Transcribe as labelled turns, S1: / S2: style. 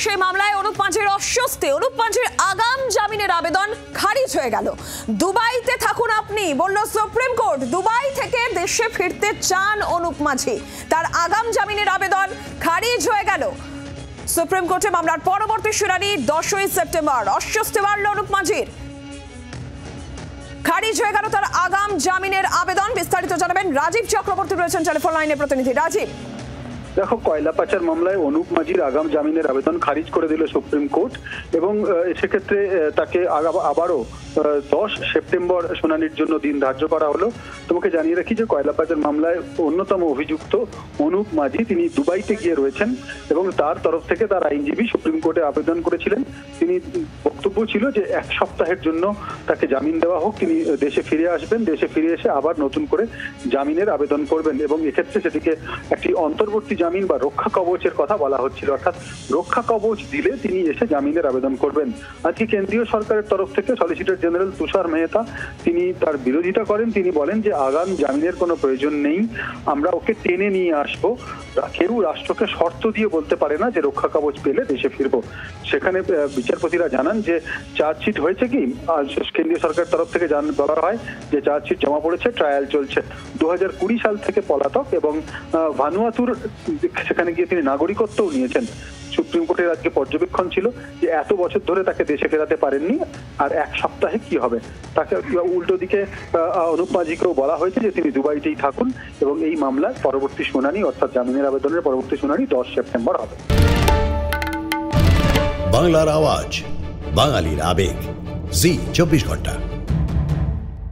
S1: সেই মামলায় অনুপ মাঝির অস্বস্তি। অনুপ মাঝির আগাম জামিনের আবেদন খারিজ হয়ে গেল। দুবাইতে থাকুন আপনি, বলল সুপ্রিম কোর্ট। দুবাই থেকে দেশে ফিরতে চান অনুপ মাঝি, তার আগাম জামিনের আবেদন খারিজ হয়ে গেল সুপ্রিম কোর্টে। মামলার পরবর্তী শুনানি 10ই সেপ্টেম্বর। অস্বস্তি বাড়ল অনুপ মাঝির, খারিজ হয়ে গেল তার আগাম জামিনের আবেদন। বিস্তারিত জানাবেন রাজীব চক্রবর্তী, রয়েছেন টেলিফোন লাইনে প্রতিনিধি রাজীব।
S2: দেখো, কয়লা পাচার মামলায় অনুপ মাঝির আগাম জামিনের আবেদন খারিজ করে দিল সুপ্রিম কোর্ট এবং সেক্ষেত্রে তাকে আবারও 10 সেপ্টেম্বর শুনানির জন্য দিন ধার্য করা হলো। তোমাকে জানিয়ে রাখি যে কয়লা পাচার মামলায় অন্যতম অভিযুক্ত অনুপ মাঝি তিনি দুবাইতে গিয়ে রয়েছেন এবং তার তরফ থেকে তার আইনজীবী সুপ্রিম কোর্টে আবেদন করেছিলেন। তিনি বক্তব্য ছিল যে 1 সপ্তাহের জন্য তাকে জামিন দেওয়া হোক, তিনি দেশে ফিরে আসবেন, দেশে ফিরে এসে আবার নতুন করে জামিনের আবেদন করবেন এবং এক্ষেত্রে সেটিকে একটি অন্তর্বর্তী জামিন বা রক্ষা কবচের কথা বলা হচ্ছিল, অর্থাৎ রক্ষা কবচ দিলে তিনি এসে জামিনের আবেদন করবেন। আজকে কেন্দ্রীয় সরকারের তরফ থেকে সলিসিটর জেনারেল তুষার মেহতা তিনি তার বিরোধিতা করেন। তিনি বলেন যে আগাম জামিনের কোনো প্রয়োজন নেই, আমরা ওকে টেনে নিয়ে আসবো। কেউ রাষ্ট্রকে শর্ত দিয়ে বলতে পারে না যে রক্ষা কবচ পেলে দেশে ফিরবো। সেখানে বিচারপতিরা জানান যে চার্জশিট হয়েছে কি, কেন্দ্রীয় সরকারের তরফ থেকে বলা হয় যে চার্জশিট জমা পড়েছে, ট্রায়াল চলছে। 2020 সাল থেকে পলাতক এবং ভানুয়াতুর সেখানে গিয়ে তিনি নাগরিকত্বও নিয়েছেন। সুপ্রিম কোর্টের আজকে পর্যবেক্ষণ ছিল যে এত বছর ধরে তাকে দেশে ফেরাতে পারেননি, আর 1 সপ্তাহে কি হবে। তাকে উল্টো দিকে অনুপ মাঝিকেও বলা হয়েছে যে তিনি দুবাইতেই থাকুন এবং এই মামলার পরবর্তী শুনানি অর্থাৎ জামিনের আবেদনের পরবর্তী শুনানি 10 সেপ্টেম্বর হবে।
S3: বাংলার আওয়াজ, বাঙালির আবেগ, জি 24 ঘন্টা।